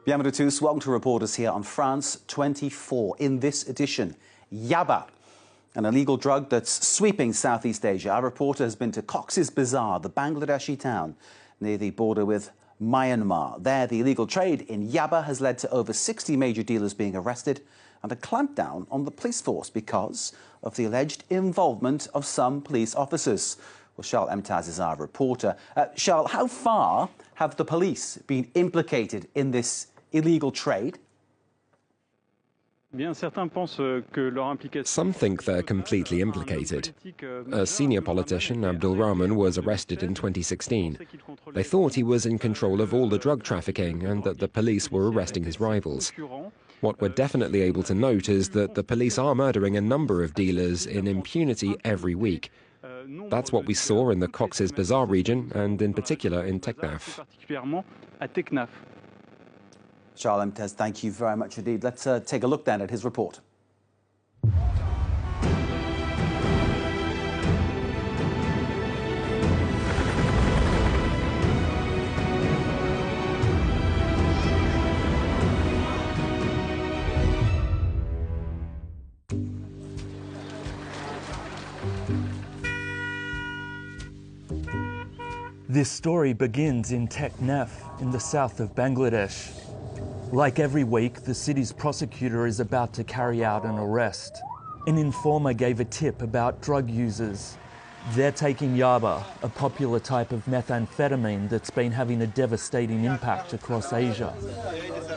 Bienvenue à tous. Welcome to Reporters here on France 24. In this edition, Yaba, an illegal drug that's sweeping Southeast Asia. Our reporter has been to Coxsbazar, the Bangladeshi town near the border with Myanmar. There, the illegal trade in Yaba has led to over 60 major dealers being arrested and a clampdown on the police force because of the alleged involvement of some police officers. Well, Charles Emtaz is our reporter. Charles, how far have the police been implicated in this illegal trade? Some think they're completely implicated. A senior politician, Abdul Rahman, was arrested in 2016. They thought he was in control of all the drug trafficking and that the police were arresting his rivals. What we're definitely able to note is that the police are murdering a number of dealers in impunity every week. That's what we saw in the Coxsbazar region and in particular in Teknaf. Charles Emtaz, thank you very much indeed. Let's take a look then at his report. This story begins in Teknaf in the south of Bangladesh. Like every week, the city's prosecutor is about to carry out an arrest. An informer gave a tip about drug users. They're taking Yaba, a popular type of methamphetamine that's been having a devastating impact across Asia.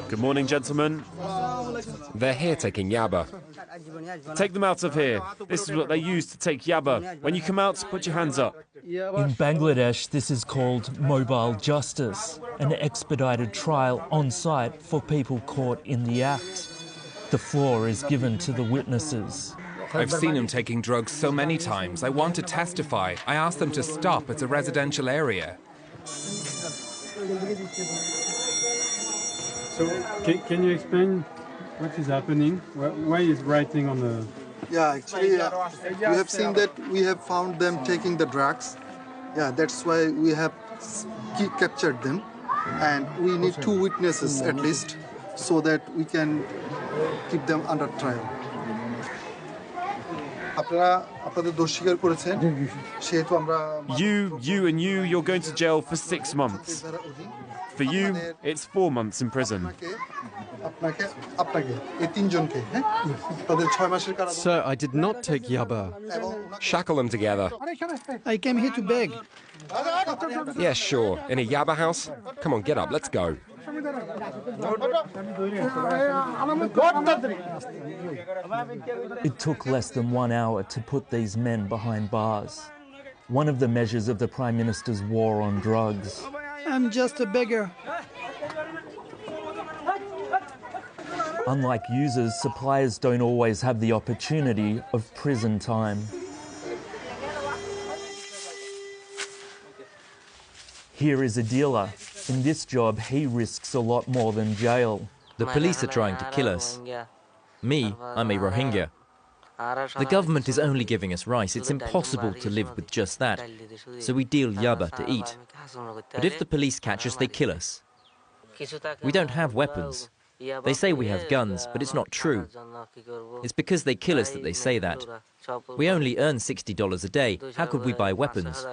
Good morning, gentlemen. They're here taking Yaba. Take them out of here. This is what they use to take Yaba. When you come out, put your hands up. In Bangladesh, this is called mobile justice, an expedited trial on site for people caught in the act. The floor is given to the witnesses. I've seen him taking drugs so many times. I want to testify. I asked them to stop. It's a residential area. So, can you explain what is happening? Why is writing on the... Yeah, actually, we have seen that we have found them taking the drugs. Yeah, that's why we have captured them. And we need 2 witnesses at least, so that we can keep them under trial. You're going to jail for 6 months. For you, it's 4 months in prison. Sir, I did not take Yaba. Shackle them together. I came here to beg. Yeah, sure. In a Yaba house? Come on, get up, let's go. It took less than 1 hour to put these men behind bars. One of the measures of the Prime Minister's war on drugs. I'm just a beggar. Unlike users, suppliers don't always have the opportunity of prison time. Here is a dealer. In this job, he risks a lot more than jail. The police are trying to kill us. Me, I'm a Rohingya. The government is only giving us rice. It's impossible to live with just that. So we deal Yaba to eat. But if the police catch us, they kill us. We don't have weapons. They say we have guns, but it's not true. It's because they kill us that they say that. We only earn $60 a day. How could we buy weapons?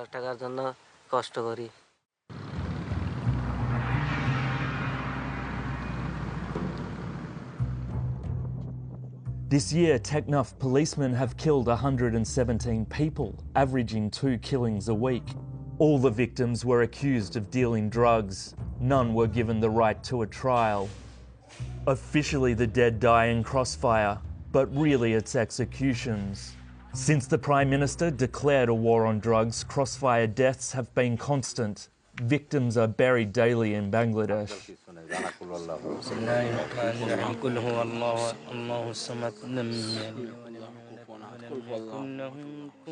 This year, Teknaf policemen have killed 117 people, averaging 2 killings a week. All the victims were accused of dealing drugs. None were given the right to a trial. Officially, the dead die in crossfire, but really it's executions. Since the Prime Minister declared a war on drugs, crossfire deaths have been constant. Victims are buried daily in Bangladesh.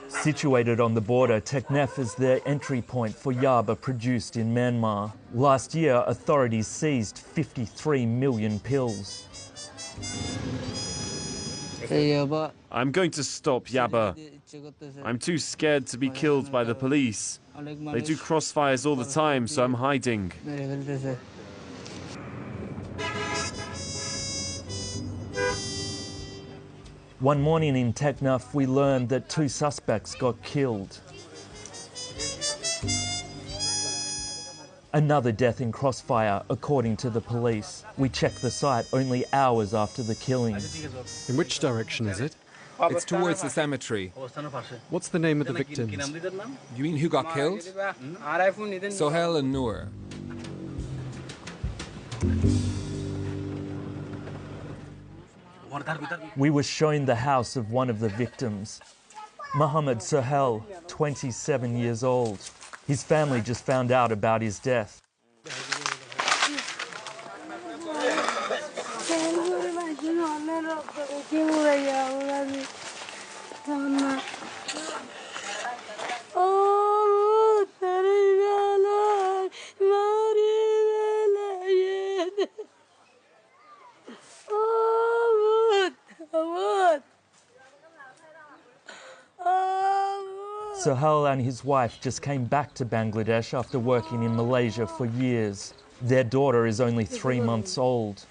Situated on the border, Teknaf is the entry point for Yaba produced in Myanmar. Last year, authorities seized 53 million pills. I'm going to stop Yaba. I'm too scared to be killed by the police. They do crossfires all the time, so I'm hiding. One morning in Teknaf, we learned that 2 suspects got killed. Another death in Crossfire, according to the police. We checked the site only hours after the killing. In which direction is it? It's towards the cemetery. What's the name of the victims? You mean who got killed? Sohail and Noor. We were shown the house of one of the victims. Mohammed Sohail, 27 years old. His family just found out about his death. Sohail and his wife just came back to Bangladesh after working in Malaysia for years. Their daughter is only 3 months old.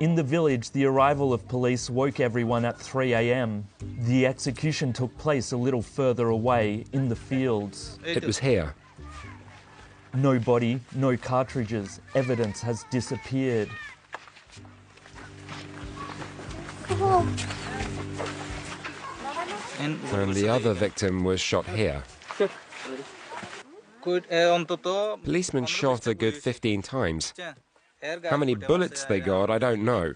In the village, the arrival of police woke everyone at 3 a.m. The execution took place a little further away, in the fields. It was here. No body, no cartridges. Evidence has disappeared. And the other victim was shot here. Policemen shot a good 15 times. How many bullets they got, I don't know.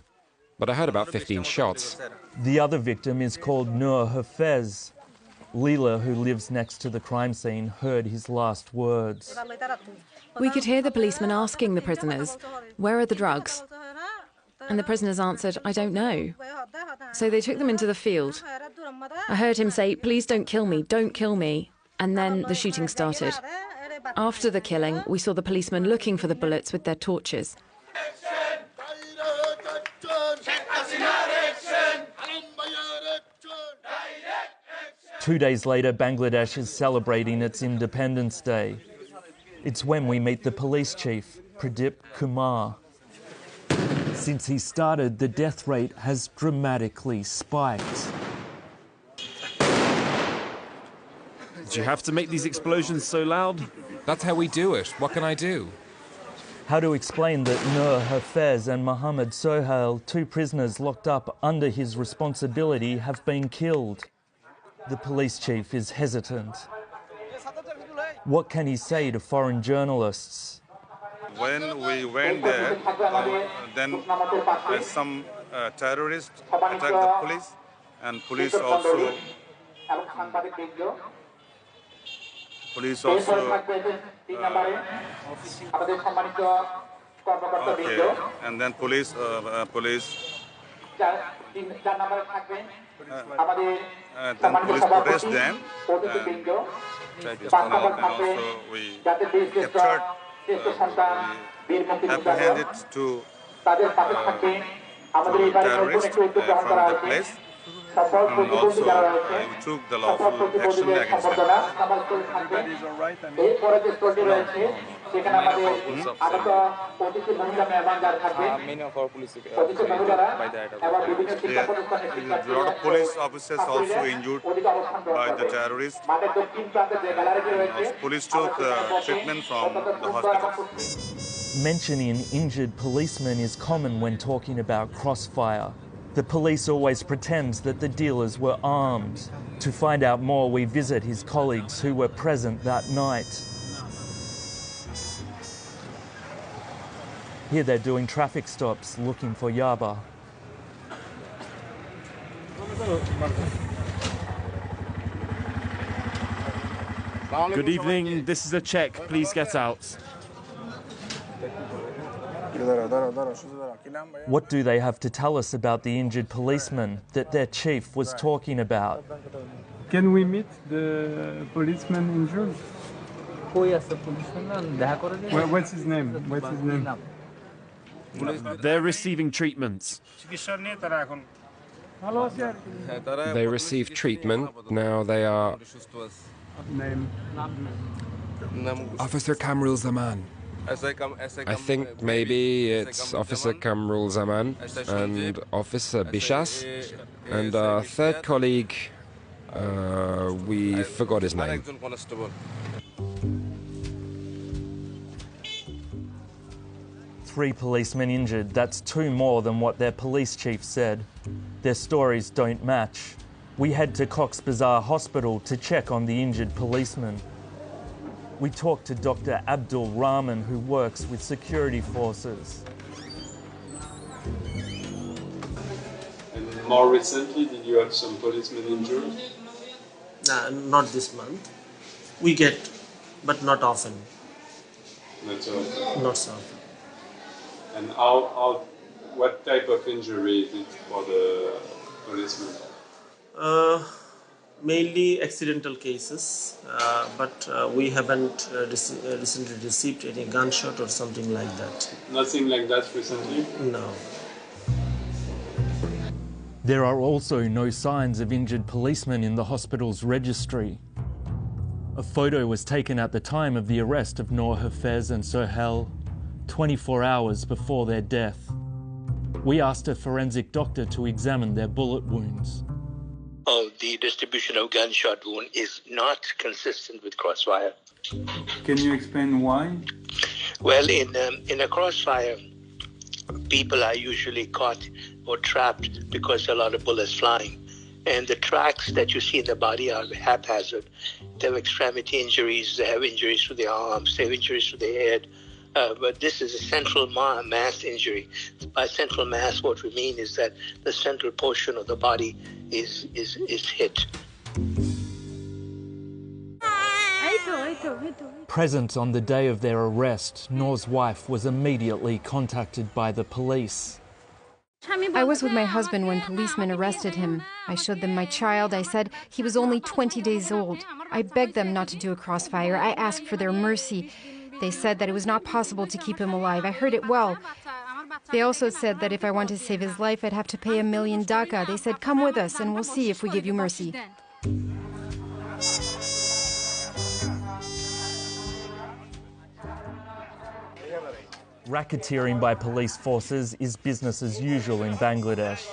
But I heard about 15 shots. The other victim is called Noor Hafez. Leela, who lives next to the crime scene, heard his last words. We could hear the policeman asking the prisoners, "Where are the drugs?" And the prisoners answered, "I don't know." So they took them into the field. I heard him say, "Please don't kill me, don't kill me." And then the shooting started. After the killing, we saw the policemen looking for the bullets with their torches. 2 days later, Bangladesh is celebrating its Independence Day. It's when we meet the police chief, Pradip Kumar. Since he started, the death rate has dramatically spiked. Did you have to make these explosions so loud? That's how we do it. What can I do? How to explain that Noor Hafez and Mohammed Sohail, 2 prisoners locked up under his responsibility, have been killed? The police chief is hesitant. What can he say to foreign journalists? When we went there, then some terrorists attacked the police, and police also okay, and then police protest them, and also we captured, we apprehended 2 terrorists from the place, and also we took the lawful action against them. Many of our police by the attack. A lot of police officers also injured by the terrorists. Police took treatment from the hospitals. Mentioning injured policemen is common when talking about Crossfire. The police always pretend that the dealers were armed. To find out more, we visit his colleagues who were present that night. Here they're doing traffic stops looking for Yaba. Good evening, this is a check. Please get out. What do they have to tell us about the injured policeman that their chief was talking about? Can we meet the policeman injured? What's his name? What's his name? They're receiving treatment. They received treatment. Now they are... Name? Officer Kamrul Zaman. I think maybe it's Officer Kamrul Zaman and Officer Bishas and our third colleague, we forgot his name. Three policemen injured, that's two more than what their police chief said. Their stories don't match. We head to Coxsbazar Hospital to check on the injured policeman. We talk to Dr. Abdul Rahman, who works with security forces. And more recently, did you have some policemen injured? Not this month. We get, but not often. Not so often? Not so often. And what type of injury is it for the policemen? Mainly accidental cases, but we haven't recently received any gunshot or something like that. Nothing like that recently? No. There are also no signs of injured policemen in the hospital's registry. A photo was taken at the time of the arrest of Noor Hafez and Sohail, 24 hours before their death. We asked a forensic doctor to examine their bullet wounds. The distribution of gunshot wound is not consistent with crossfire. Can you explain why? Well, in a crossfire, people are usually caught or trapped because a lot of bullets flying. And the tracks that you see in the body are haphazard. They have extremity injuries, they have injuries to the arms, they have injuries to the head. But this is a central mass injury. By central mass, what we mean is that the central portion of the body is hit. Present on the day of their arrest, Noor's wife was immediately contacted by the police. I was with my husband when policemen arrested him. I showed them my child. I said he was only 20 days old. I begged them not to do a crossfire. I asked for their mercy. They said that it was not possible to keep him alive. I heard it well. They also said that if I wanted to save his life, I'd have to pay $1 million DACA. They said, come with us and we'll see if we give you mercy. Racketeering by police forces is business as usual in Bangladesh.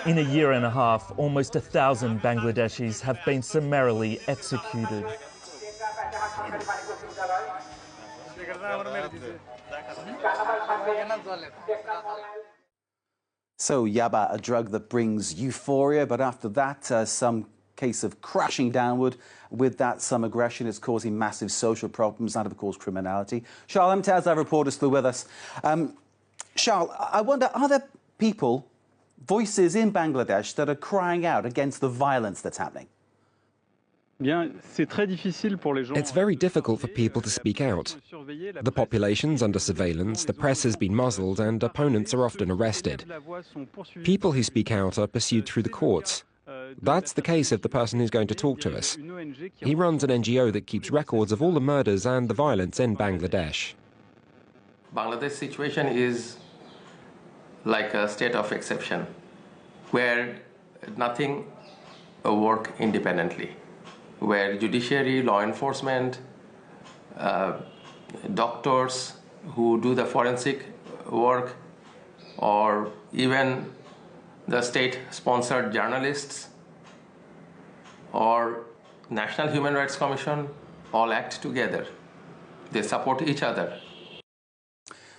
In a year and a half, almost 1,000 Bangladeshis have been summarily executed. So Yaba, a drug that brings euphoria, but after that, some case of crashing downward. With that, some aggression is causing massive social problems and, of course, criminality. Charles Mtaz, our reporter, is still with us. Charles, I wonder, are there people, voices in Bangladesh that are crying out against the violence that's happening? It's very difficult for people to speak out. The population's under surveillance, the press has been muzzled, and opponents are often arrested. People who speak out are pursued through the courts. That's the case of the person who's going to talk to us. He runs an NGO that keeps records of all the murders and the violence in Bangladesh. Bangladesh situation is like a state of exception, where nothing works independently, where judiciary, law enforcement, doctors who do the forensic work, or even the state-sponsored journalists or National Human Rights Commission all act together. They support each other.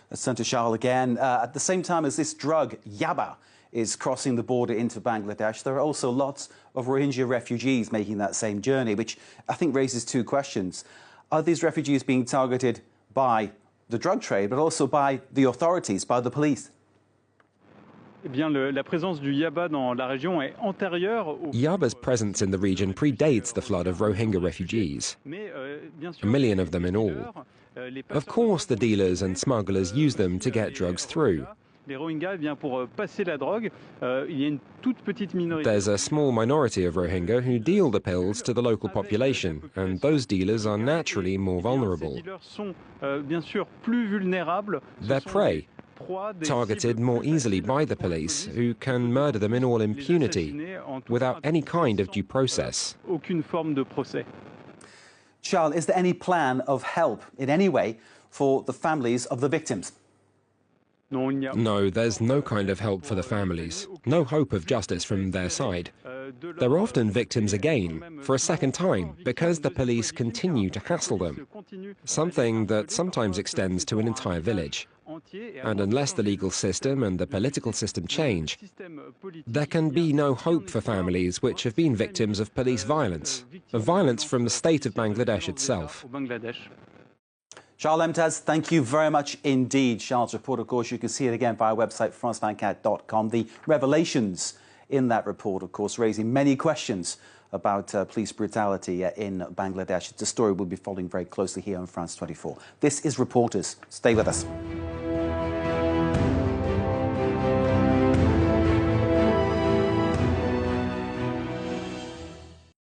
Let's turn to Charles again. At the same time as this drug, Yaba, is crossing the border into Bangladesh, there are also lots of Rohingya refugees making that same journey, which I think raises two questions. Are these refugees being targeted by the drug trade, but also by the authorities, by the police? Yaba's presence in the region predates the flood of Rohingya refugees, 1 million of them in all. Of course, the dealers and smugglers use them to get drugs through. There's a small minority of Rohingya who deal the pills to the local population, and those dealers are naturally more vulnerable. They're prey, targeted more easily by the police, who can murder them in all impunity, without any kind of due process. Charles, is there any plan of help in any way for the families of the victims? No, there's no kind of help for the families, no hope of justice from their side. They're often victims again, for a second time, because the police continue to hassle them, something that sometimes extends to an entire village. And unless the legal system and the political system change, there can be no hope for families which have been victims of police violence, of violence from the state of Bangladesh itself. Charles Lemtaz, thank you very much indeed. Charles' report, of course, you can see it again via our website, france24.com. The revelations in that report, of course, raising many questions about police brutality in Bangladesh. It's a story we'll be following very closely here on France 24. This is Reporters. Stay with us.